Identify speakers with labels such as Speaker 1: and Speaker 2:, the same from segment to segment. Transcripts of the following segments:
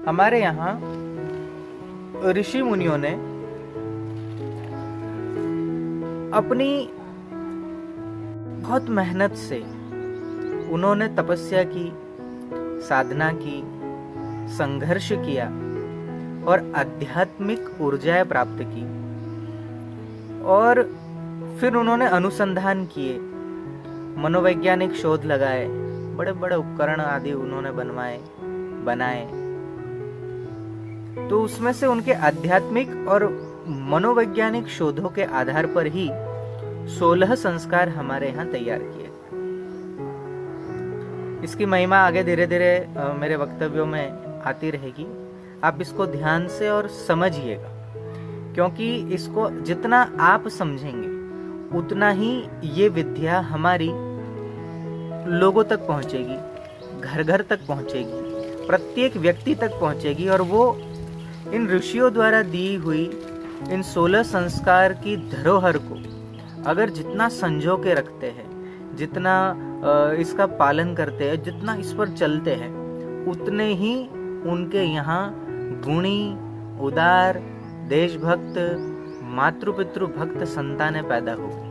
Speaker 1: हमारे यहाँ ऋषि मुनियों ने अपनी बहुत मेहनत से उन्होंने तपस्या की, साधना की, संघर्ष किया और आध्यात्मिक ऊर्जाएं प्राप्त की, और फिर उन्होंने अनुसंधान किए, मनोवैज्ञानिक शोध लगाए, बड़े बड़े उपकरण आदि उन्होंने बनाए। तो उसमें से उनके आध्यात्मिक और मनोवैज्ञानिक शोधों के आधार पर ही 16 संस्कार हमारे यहाँ तैयार किए। इसकी महिमा आगे धीरे धीरे मेरे वक्तव्यों में आती रहेगी। आप इसको ध्यान से और समझिएगा, क्योंकि इसको जितना आप समझेंगे उतना ही ये विद्या हमारी लोगों तक पहुंचेगी, घर घर तक पहुंचेगी, प्रत्येक व्यक्ति तक पहुंचेगी, और वो इन ऋषियों द्वारा दी हुई इन 16 संस्कार की धरोहर को अगर जितना संजो के रखते हैं, जितना इसका पालन करते हैं, जितना इस पर चलते हैं, उतने ही उनके यहाँ गुणी, उदार, देशभक्त, मातृपितृ भक्त संतानें पैदा होगी।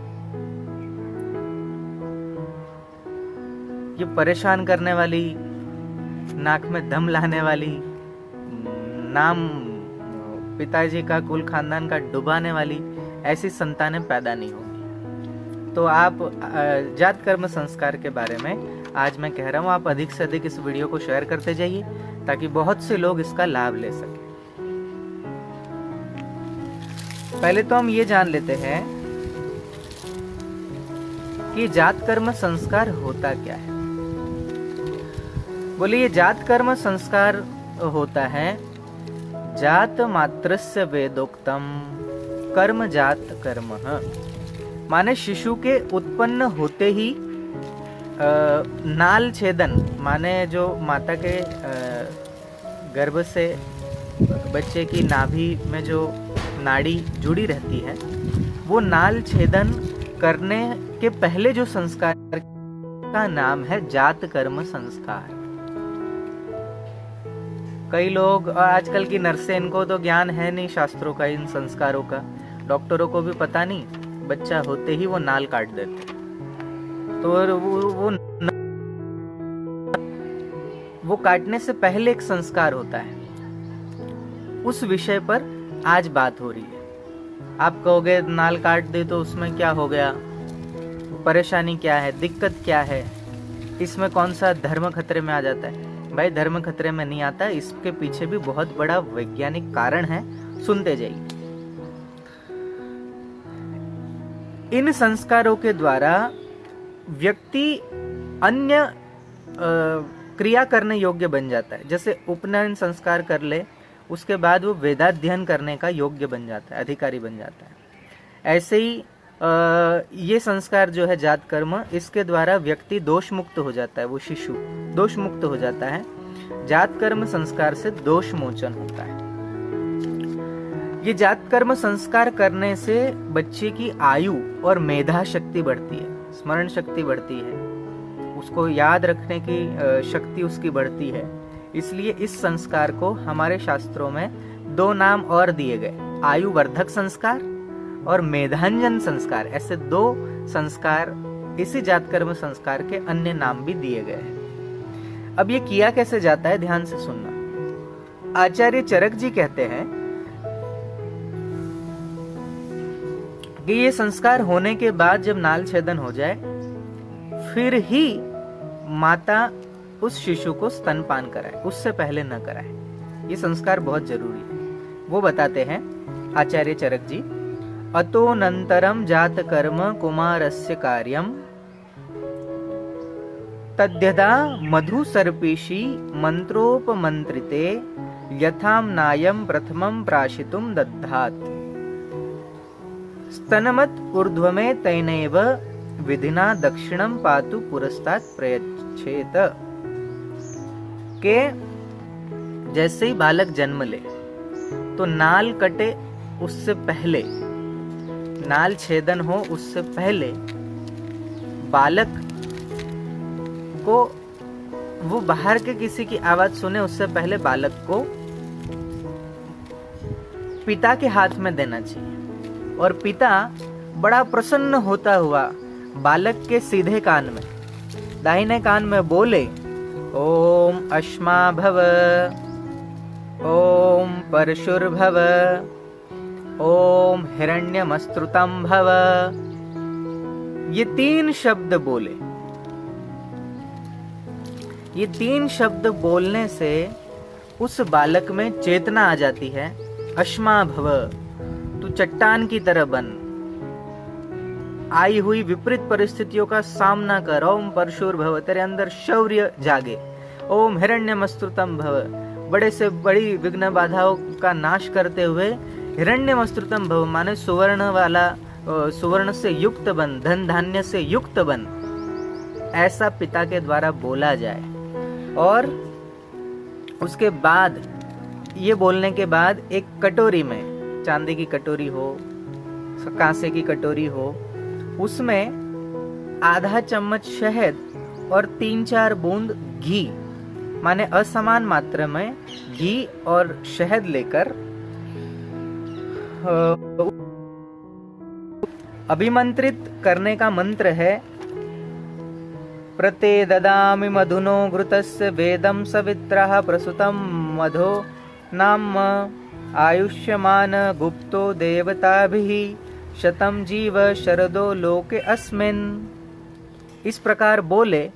Speaker 1: ये परेशान करने वाली, नाक में दम लाने वाली, नाम पिताजी का, कुल खानदान का डुबाने वाली ऐसी संतानें पैदा नहीं होंगी। तो आप जात कर्म संस्कार के बारे में आज मैं कह रहा हूँ, आप अधिक से अधिक इस वीडियो को शेयर करते जाइए ताकि बहुत से लोग इसका लाभ ले सकें। पहले तो हम ये जान लेते हैं कि जात कर्म संस्कार होता क्या है। बोलिए, जात कर्म संस्कार होता है जात मात्रस्य वेदोक्तम कर्म जात कर्म। माने शिशु के उत्पन्न होते ही नाल छेदन, माने जो माता के गर्भ से बच्चे की नाभि में जो नाड़ी जुड़ी रहती है, वो नाल छेदन करने के पहले जो संस्कार का नाम है जात कर्म संस्कार। कई लोग, आजकल की नर्सें, इनको तो ज्ञान है नहीं शास्त्रों का, इन संस्कारों का, डॉक्टरों को भी पता नहीं, बच्चा होते ही वो नाल काट देते। तो वो काटने से पहले एक संस्कार होता है, उस विषय पर आज बात हो रही है। आप कहोगे नाल काट दे तो उसमें क्या हो गया, परेशानी क्या है, दिक्कत क्या है, इसमें कौन सा धर्म खतरे में आ जाता है? भाई, धर्म खतरे में नहीं आता, इसके पीछे भी बहुत बड़ा वैज्ञानिक कारण है, सुनते जाइए। इन संस्कारों के द्वारा व्यक्ति अन्य क्रिया करने योग्य बन जाता है। जैसे उपनयन संस्कार कर ले, उसके बाद वो वेदाध्ययन करने का योग्य बन जाता है, अधिकारी बन जाता है। ऐसे ही ये संस्कार जो है जात कर्म, इसके द्वारा व्यक्ति दोष मुक्त हो जाता है, वो शिशु दोष मुक्त हो जाता है। जात कर्म संस्कार से दोष मोचन होता है। ये जात कर्म संस्कार करने से बच्चे की आयु और मेधा शक्ति बढ़ती है, स्मरण शक्ति बढ़ती है, उसको याद रखने की शक्ति उसकी बढ़ती है। इसलिए इस संस्कार को हमारे शास्त्रों में 2 नाम और दिए गए, आयु वर्धक संस्कार और मेधांजन संस्कार। ऐसे 2 संस्कार इसी जात कर्म संस्कार के अन्य नाम भी दिए गए हैं। अब ये किया कैसे जाता है, ध्यान से सुनना। आचार्य चरक जी कहते हैं कि ये संस्कार होने के बाद जब नाल छेदन हो जाए, फिर ही माता उस शिशु को स्तनपान कराए, उससे पहले न कराए। ये संस्कार बहुत जरूरी है। वो बताते हैं आचार्य चरक जी, अतोनंतरम जात कर्म कुमारस्य कार्यम तद्यदा मधु सर्पिषि मंत्रोपमंत्रिते यथाम नायम प्रथमम प्राशितुम दद्धात स्तनमत ऊर्ध्वमे तैनैव विधिना दक्षिणम पातु पुरस्तात् प्रयच्छेत। के जैसे ही बालक जन्म ले तो नाल कटे उससे पहले, नाल छेदन हो उससे पहले बालक को, वो बाहर के किसी की आवाज सुने उससे पहले बालक को पिता के हाथ में देना चाहिए। और पिता बड़ा प्रसन्न होता हुआ बालक के सीधे कान में, दाहिने कान में बोले, ओम अश्मा भव, ओम परशुर्भव, ओम हिरण्यमस्तुतं भव। ये 3 शब्द बोले। ये 3 शब्द बोलने से उस बालक में चेतना आ जाती है। अश्मा भव, तू चट्टान की तरह बन, आई हुई विपरीत परिस्थितियों का सामना कर। ओम परशुर्भव, तेरे अंदर शौर्य जागे। ओम हिरण्यमस्तुतं भव, बड़े से बड़ी विघ्न बाधाओं का नाश करते हुए हिरण्यमस्तुतं भव माने सुवर्ण वाला, सुवर्ण से युक्त बन, धन धान्य से युक्त बन, ऐसा पिता के द्वारा बोला जाए। और उसके बाद, ये बोलने के बाद एक कटोरी में, चांदी की कटोरी हो, कांसे की कटोरी हो, उसमें आधा चम्मच शहद और 3-4 बूंद घी, माने असमान मात्रा में घी और शहद लेकर अभिमंत्रित करने का मंत्र है। प्रते ददामि मधुनो घृतस्य वेदं सवित्रः प्रसूतं मधो नाम आयुष्यमान गुप्तो देवताभिः शतम जीव शरदो लोके अस्मिन्। इस प्रकार बोले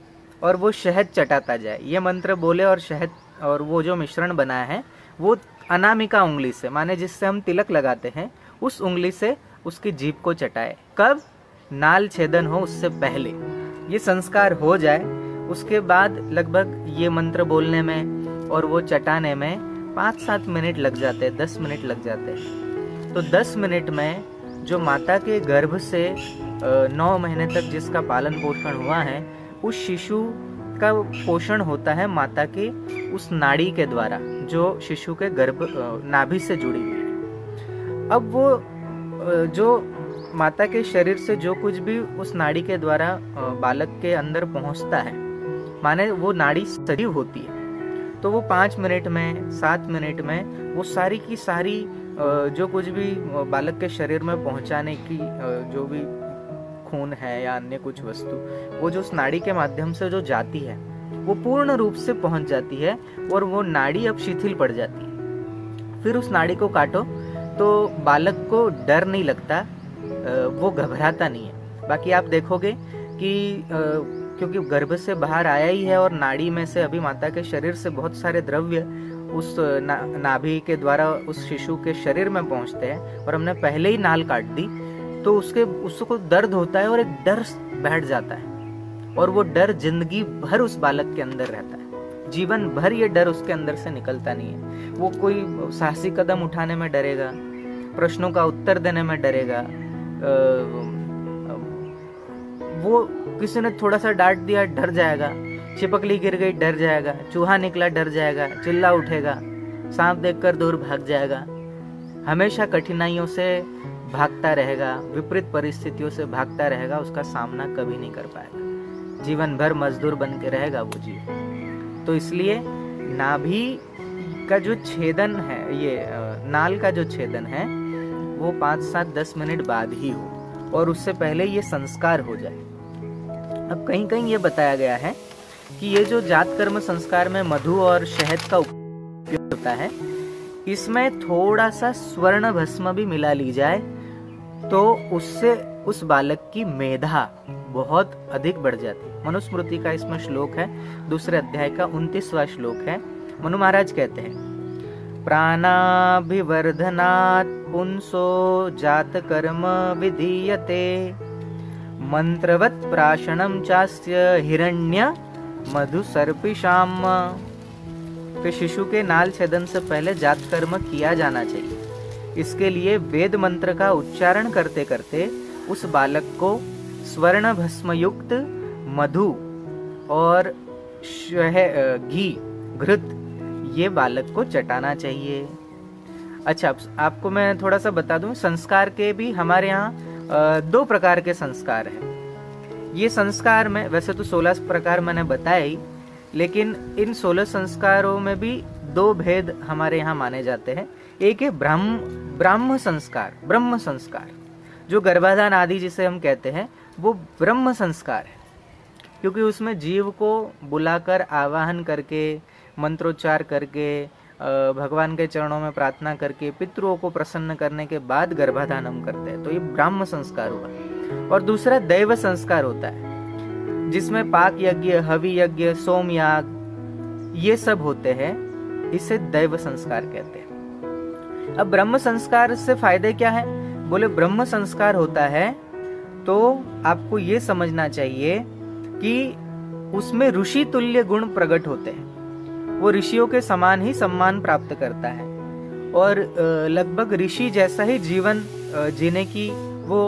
Speaker 1: और वो शहद चटाता जाए। ये मंत्र बोले और शहद और वो जो मिश्रण बनाया है वो अनामिका उंगली से, माने जिससे हम तिलक लगाते हैं, उस उंगली से उसकी जीभ को चटाए। कब? नाल छेदन हो उससे पहले ये संस्कार हो जाए। उसके बाद लगभग ये मंत्र बोलने में और वो चटाने में 5-7 मिनट लग जाते हैं, 10 मिनट लग जाते हैं। तो 10 मिनट में जो माता के गर्भ से 9 महीने तक जिसका पालन पोषण हुआ है, उस शिशु का पोषण होता है माता के उस नाड़ी के द्वारा जो शिशु के गर्भ नाभि से जुड़ी हुई है। अब वो जो माता के शरीर से जो कुछ भी उस नाड़ी के द्वारा बालक के अंदर पहुंचता है, माने वो नाड़ी सजीव होती है, तो वो 5 मिनट में, 7 मिनट में वो सारी की सारी जो कुछ भी बालक के शरीर में पहुंचाने की जो भी खून है या अन्य कुछ वस्तु, वो जो उस नाड़ी के माध्यम से जो जाती है वो पूर्ण रूप से पहुंच जाती है और वो नाड़ी अब शिथिल पड़ जाती है। फिर उस नाड़ी को काटो तो बालक को डर नहीं लगता, वो घबराता नहीं है। बाकी आप देखोगे कि क्योंकि गर्भ से बाहर आया ही है और नाड़ी में से अभी माता के शरीर से बहुत सारे द्रव्य उस नाभि के द्वारा उस शिशु के शरीर में पहुंचते हैं और हमने पहले ही नाल काट दी, तो उसको दर्द होता है और एक डर बैठ जाता है और वो डर जिंदगी भर उस बालक के अंदर रहता है। जीवन भर ये डर उसके अंदर से निकलता नहीं है। वो कोई साहसी कदम उठाने में डरेगा, प्रश्नों का उत्तर देने में डरेगा, वो किसी ने थोड़ा सा डांट दिया डर जाएगा, छिपकली गिर गई डर जाएगा, चूहा निकला डर जाएगा, चिल्ला उठेगा, सांप देखकर दूर भाग जाएगा, हमेशा कठिनाइयों से भागता रहेगा, विपरीत परिस्थितियों से भागता रहेगा, उसका सामना कभी नहीं कर पाएगा, जीवन भर मजदूर बन के रहेगा वो जीव। तो इसलिए नाभि का जो छेदन है, ये नाल का जो छेदन है वो 5-7-10 मिनट बाद ही हो और उससे पहले ये संस्कार हो जाए। अब कहीं कहीं ये बताया गया है कि ये जो जात कर्म संस्कार में मधु और शहद का उपयोग होता है, इसमें थोड़ा सा स्वर्ण भस्म भी मिला ली जाए तो उससे उस बालक की मेधा बहुत अधिक बढ़ जाती है। मनुस्मृति का इसमें श्लोक है, 2 अध्याय का 29वां श्लोक है। मनु महाराज कहते हैं, प्राणाभिवर्धनात् पुंसो जात कर्म विधीयते मंत्रवत् प्राशनम चास्य हिरण्य मधु सर्पिशाम। तो शिशु के नाल छेदन से पहले जात कर्म किया जाना चाहिए। इसके लिए वेद मंत्र का उच्चारण करते करते उस बालक को स्वर्ण भस्म युक्त मधु और घी, घृत, ये बालक को चटाना चाहिए। अच्छा, आपको मैं थोड़ा सा बता दूं, संस्कार के भी हमारे यहाँ 2 प्रकार के संस्कार हैं। ये संस्कार में वैसे तो 16 प्रकार मैंने बताया ही, लेकिन इन 16 संस्कारों में भी 2 भेद हमारे यहाँ माने जाते हैं। एक है ब्राह्म संस्कार, ब्रह्म संस्कार। जो गर्भाधान आदि जिसे हम कहते हैं वो ब्रह्म संस्कार है, क्योंकि उसमें जीव को बुलाकर आवाहन करके, मंत्रोच्चार करके, भगवान के चरणों में प्रार्थना करके, पितरों को प्रसन्न करने के बाद गर्भाधान हम करते हैं, तो ये ब्राह्म संस्कार हुआ। और दूसरा दैव संस्कार होता है, जिसमें पाक यज्ञ, हवि यज्ञ, सोम याग ये सब होते हैं, इसे दैव संस्कार कहते हैं। अब ब्रह्म संस्कार से फायदे क्या है? बोले ब्रह्म संस्कार होता है तो आपको ये समझना चाहिए कि उसमें ऋषि तुल्य गुण प्रकट होते हैं। वो ऋषियों के समान ही सम्मान प्राप्त करता है और लगभग ऋषि जैसा ही जीवन जीने की वो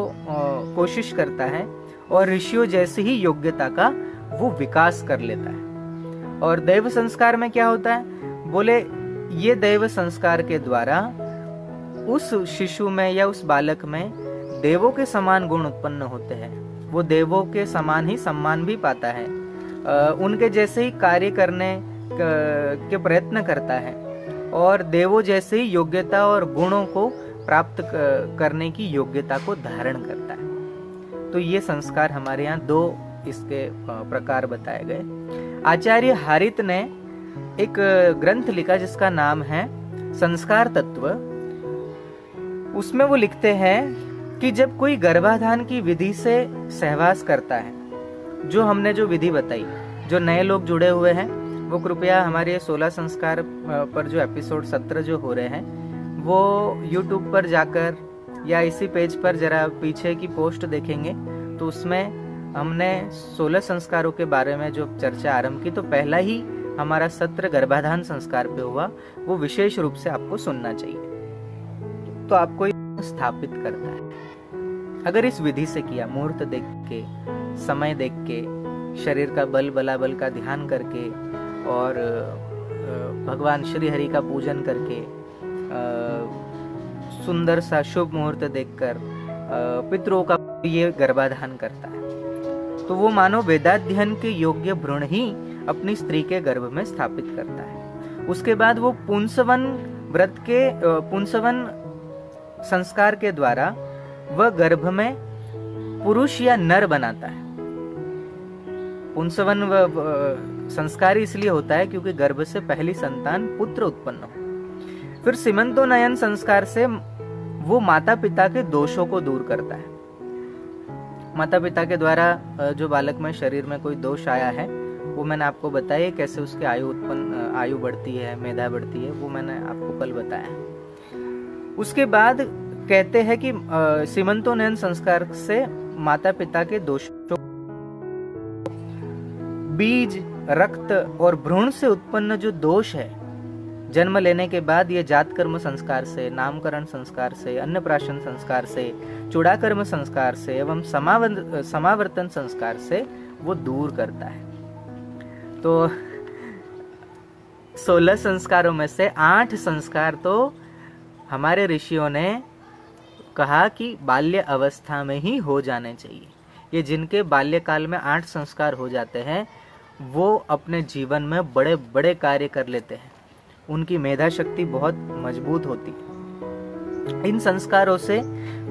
Speaker 1: कोशिश करता है और ऋषियों जैसी ही योग्यता का वो विकास कर लेता है। और दैव संस्कार में क्या होता है? बोले ये दैव संस्कार के द्वारा उस शिशु में या उस बालक में देवों के समान गुण उत्पन्न होते हैं। वो देवों के समान ही सम्मान भी पाता है, उनके जैसे ही कार्य करने के प्रयत्न करता है और देवों जैसे ही योग्यता और गुणों को प्राप्त करने की योग्यता को धारण करता है। तो ये संस्कार हमारे यहाँ दो इसके प्रकार बताए गए। आचार्य हारित ने एक ग्रंथ लिखा जिसका नाम है संस्कार तत्व। उसमें वो लिखते हैं कि जब कोई गर्भाधान की विधि से सहवास करता है, जो हमने जो विधि बताई, जो नए लोग जुड़े हुए हैं वो कृपया हमारे 16 संस्कार पर जो एपिसोड 17 जो हो रहे हैं वो यूट्यूब पर जाकर या इसी पेज पर जरा पीछे की पोस्ट देखेंगे तो उसमें हमने 16 संस्कारों के बारे में जो चर्चा आरंभ की, तो पहला ही हमारा सत्र गर्भाधान संस्कार पे हुआ, वो विशेष रूप से आपको सुनना चाहिए। तो आपको स्थापित करता है अगर इस विधि से किया, मुहूर्त देख के, समय देख के, शरीर का बल बलाबल का ध्यान करके और भगवान श्री हरि का पूजन करके, सुंदर सा शुभ मुहूर्त देखकर पितरों का ये गर्भाधान करता है, तो वो मानो वेदाध्ययन के योग्य भ्रूण ही अपनी स्त्री के गर्भ में स्थापित करता है। उसके बाद वो पुंसवन व्रत के पुंसवन संस्कार के द्वारा वह गर्भ में पुरुष या नर बनाता है। पुंसवन संस्कार इसलिए होता है क्योंकि गर्भ से पहली संतान पुत्र उत्पन्न हो। फिर सीमंतोनयन संस्कार से वो माता पिता के दोषों को दूर करता है। माता पिता के द्वारा जो बालक में शरीर में कोई दोष आया है वो मैंने आपको बताया, कैसे उसकी आयु बढ़ती है, मेधा बढ़ती है, वो मैंने आपको कल बताया। उसके बाद कहते हैं कि सीमंतोनयन संस्कार से माता पिता के दोषों, बीज, रक्त और भ्रूण से उत्पन्न जो दोष है जन्म लेने के बाद, ये जात कर्म संस्कार से, नामकरण संस्कार से, अन्नप्राशन संस्कार से, चूड़ाकर्म संस्कार से एवं समावर्तन संस्कार से वो दूर करता है। तो 16 संस्कारों में से 8 संस्कार तो हमारे ऋषियों ने कहा कि बाल्य अवस्था में ही हो जाने चाहिए। ये जिनके बाल्यकाल में 8 संस्कार हो जाते हैं वो अपने जीवन में बड़े बड़े कार्य कर लेते हैं, उनकी मेधा शक्ति बहुत मजबूत होती है। इन संस्कारों से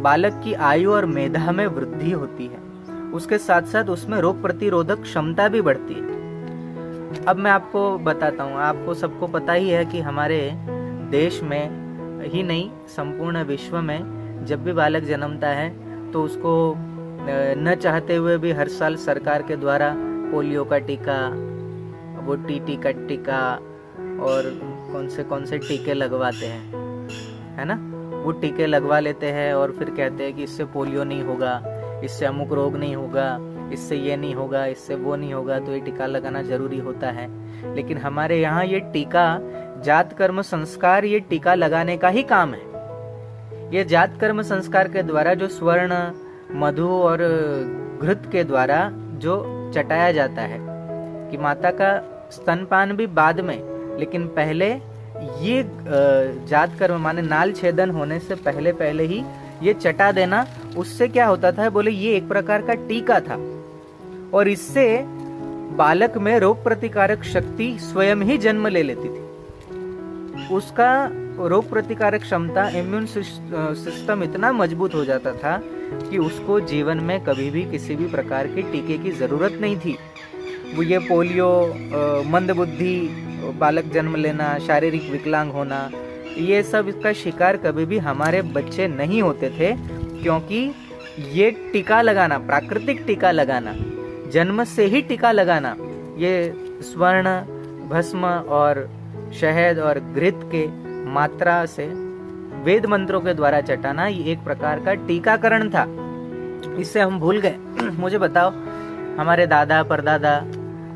Speaker 1: बालक की आयु और मेधा में वृद्धि होती है, उसके साथ साथ उसमें रोग प्रतिरोधक क्षमता भी बढ़ती है। अब मैं आपको बताता हूँ, आपको सबको पता ही है कि हमारे देश में ही नहीं संपूर्ण विश्व में जब भी बालक जन्मता है तो उसको न चाहते हुए भी हर साल सरकार के द्वारा पोलियो का टीका, वो टीटी का टीका और कौन से टीके लगवाते हैं, है ना। वो टीके लगवा लेते हैं और फिर कहते हैं कि इससे पोलियो नहीं होगा, इससे अमुक रोग नहीं होगा, इससे ये नहीं होगा, इससे वो नहीं होगा, तो ये टीका लगाना जरूरी होता है। लेकिन हमारे यहाँ ये टीका, जात कर्म संस्कार, ये टीका लगाने का ही काम है। ये जात कर्म संस्कार के द्वारा जो स्वर्ण, मधु और घृत के द्वारा जो चटाया जाता है कि माता का स्तनपान भी बाद में, लेकिन पहले ये जात कर्म माने नाल छेदन होने से पहले पहले ही ये चटा देना, उससे क्या होता था, बोले ये एक प्रकार का टीका था और इससे बालक में रोग प्रतिकारक शक्ति स्वयं ही जन्म ले लेती थी। उसका रोग प्रतिकारक क्षमता, इम्यून सिस्टम इतना मजबूत हो जाता था कि उसको जीवन में कभी भी किसी भी प्रकार के टीके की ज़रूरत नहीं थी। वो ये पोलियो, मंदबुद्धि, बालक जन्म लेना, शारीरिक विकलांग होना, ये सब इसका शिकार कभी भी हमारे बच्चे नहीं होते थे, क्योंकि ये टीका लगाना, प्राकृतिक टीका लगाना, जन्म से ही टीका लगाना, ये स्वर्ण, भस्म और शहद और घृत के मात्रा से वेद मंत्रों के द्वारा चटाना, ये एक प्रकार का टीकाकरण था। इससे हम भूल गए। मुझे बताओ, हमारे दादा परदादा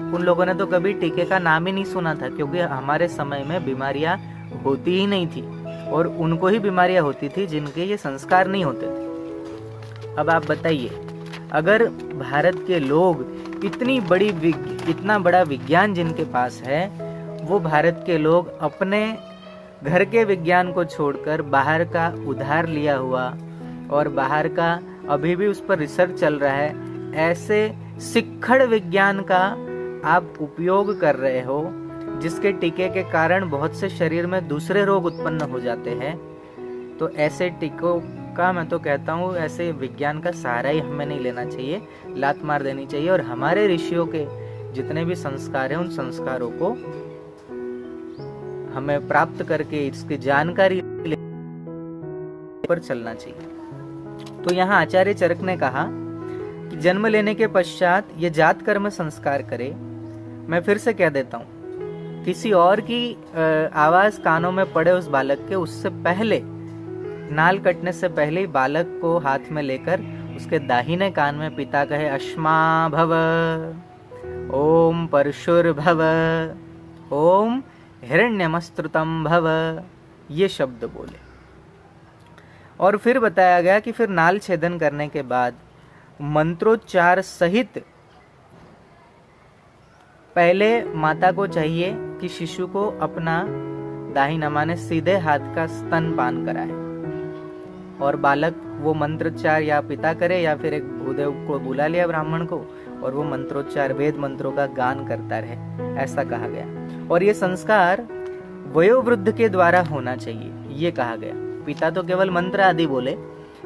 Speaker 1: उन लोगों ने तो कभी टीके का नाम ही नहीं सुना था, क्योंकि हमारे समय में बीमारियां होती ही नहीं थी, और उनको ही बीमारियां होती थी जिनके ये संस्कार नहीं होते थे। अब आप बताइए, अगर भारत के लोग इतना बड़ा विज्ञान जिनके पास है, वो भारत के लोग अपने घर के विज्ञान को छोड़कर बाहर का उधार लिया हुआ और बाहर का अभी भी उस पर रिसर्च चल रहा है, ऐसे सिक्खड़ विज्ञान का आप उपयोग कर रहे हो, जिसके टीके के कारण बहुत से शरीर में दूसरे रोग उत्पन्न हो जाते हैं, तो ऐसे टीकों का, मैं तो कहता हूँ, ऐसे विज्ञान का सहारा ही हमें नहीं लेना चाहिए, लात मार देनी चाहिए, और हमारे ऋषियों के जितने भी संस्कार हैं, उन संस्कारों को हमें प्राप्त करके इसकी जानकारी पर चलना चाहिए। तो यहाँ आचार्य चरक ने कहा कि जन्म लेने के पश्चात ये जात कर्म संस्कार करे। मैं फिर से कह देता हूँ, किसी और की आवाज कानों में पड़े उस बालक के, उससे पहले, नाल कटने से पहले ही बालक को हाथ में लेकर उसके दाहिने कान में पिता कहे अश्मा भव, ओम परशुर्भव, ओम हिरण्यमस्तृतम भव, ये शब्द बोले। और फिर बताया गया कि फिर नाल छेदन करने के बाद मंत्रोच्चार सहित पहले माता को चाहिए कि शिशु को अपना दाहिना माने सीधे हाथ का स्तन पान कराए, और बालक वो मंत्रोच्चार या पिता करे या फिर एक भूदेव को बुला लिया ब्राह्मण को, और वो मंत्रोच्चार वेद मंत्रों का गान करता रहे, ऐसा कहा गया। और ये संस्कार वयोवृद्ध के द्वारा होना चाहिए, ये कहा गया। पिता तो केवल मंत्र आदि बोले,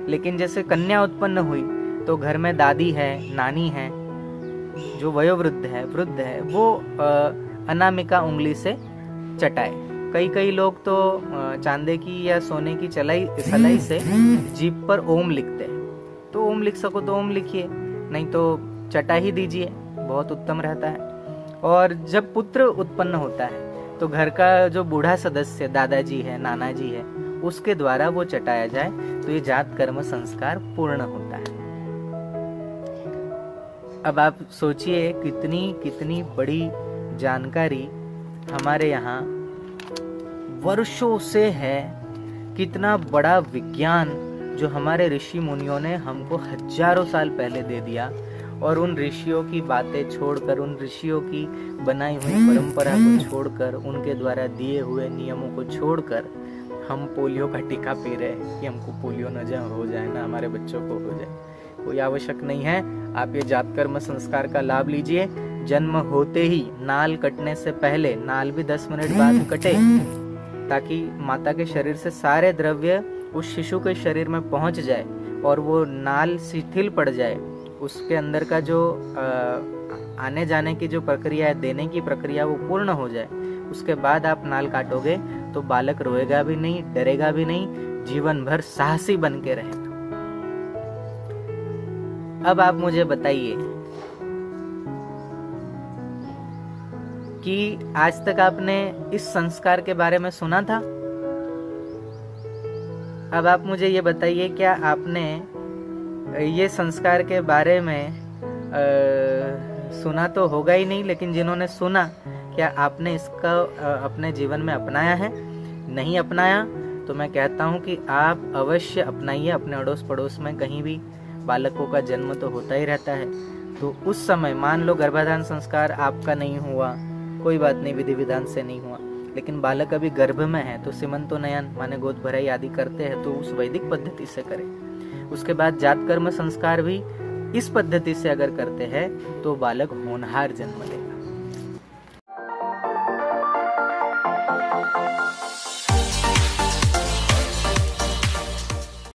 Speaker 1: लेकिन जैसे कन्या उत्पन्न हुई तो घर में दादी है, नानी है, जो वयोवृद्ध है, वृद्ध है, वो अनामिका उंगली से चटाए। कई लोग तो चांदे की या सोने की सलाई से जीभ पर ओम लिखते हैं। तो ओम लिख सको तो ओम लिखिए, नहीं तो चटा ही दीजिए, बहुत उत्तम रहता है। और जब पुत्र उत्पन्न होता है तो घर का जो बूढ़ा सदस्य, दादाजी है, नाना जी है, उसके द्वारा वो चटाया जाए, तो ये जात कर्म संस्कार पूर्ण होता है। अब आप सोचिए कितनी बड़ी जानकारी हमारे यहाँ वर्षों से है, कितना बड़ा विज्ञान जो हमारे ऋषि मुनियों ने हमको हजारों साल पहले दे दिया, और उन ऋषियों की बातें छोड़कर, उन ऋषियों की बनाई हुई परंपरा को छोड़कर, उनके द्वारा दिए हुए नियमों को छोड़कर हम पोलियो का टीका पी रहे हैं कि हमको पोलियो न हो जाए ना, हमारे बच्चों को हो जाए। कोई आवश्यक नहीं है। आप ये जात कर्म संस्कार का लाभ लीजिए। जन्म होते ही, नाल कटने से पहले, नाल भी 10 मिनट बाद कटे, ताकि माता के शरीर से सारे द्रव्य उस शिशु के शरीर में पहुंच जाए और वो नाल शिथिल पड़ जाए, उसके अंदर का जो आने जाने की जो प्रक्रिया है, देने की प्रक्रिया, वो पूर्ण हो जाए। उसके बाद आप नाल काटोगे तो बालक रोएगा भी नहीं, डरेगा भी नहीं, जीवन भर साहसी बन के रहेगा। अब आप मुझे बताइए कि आज तक आपने इस संस्कार के बारे में सुना था? अब आप मुझे ये बताइए, क्या आपने ये संस्कार के बारे में सुना तो होगा ही नहीं, लेकिन जिन्होंने सुना, क्या आपने इसका अपने जीवन में अपनाया है? नहीं अपनाया तो मैं कहता हूँ कि आप अवश्य अपनाइए। अपने अड़ोस पड़ोस में कहीं भी बालकों का जन्म तो होता ही रहता है, तो उस समय मान लो गर्भाधान संस्कार आपका नहीं हुआ, कोई बात नहीं, विधि विधान से नहीं हुआ, लेकिन बालक अभी गर्भ में है, तो सीमंतोन्नयन माने गोद भराई आदि करते हैं, तो उस वैदिक पद्धति से करें। उसके बाद जात कर्म संस्कार भी इस पद्धति से अगर करते हैं तो बालक होनहार जन्म लेगा।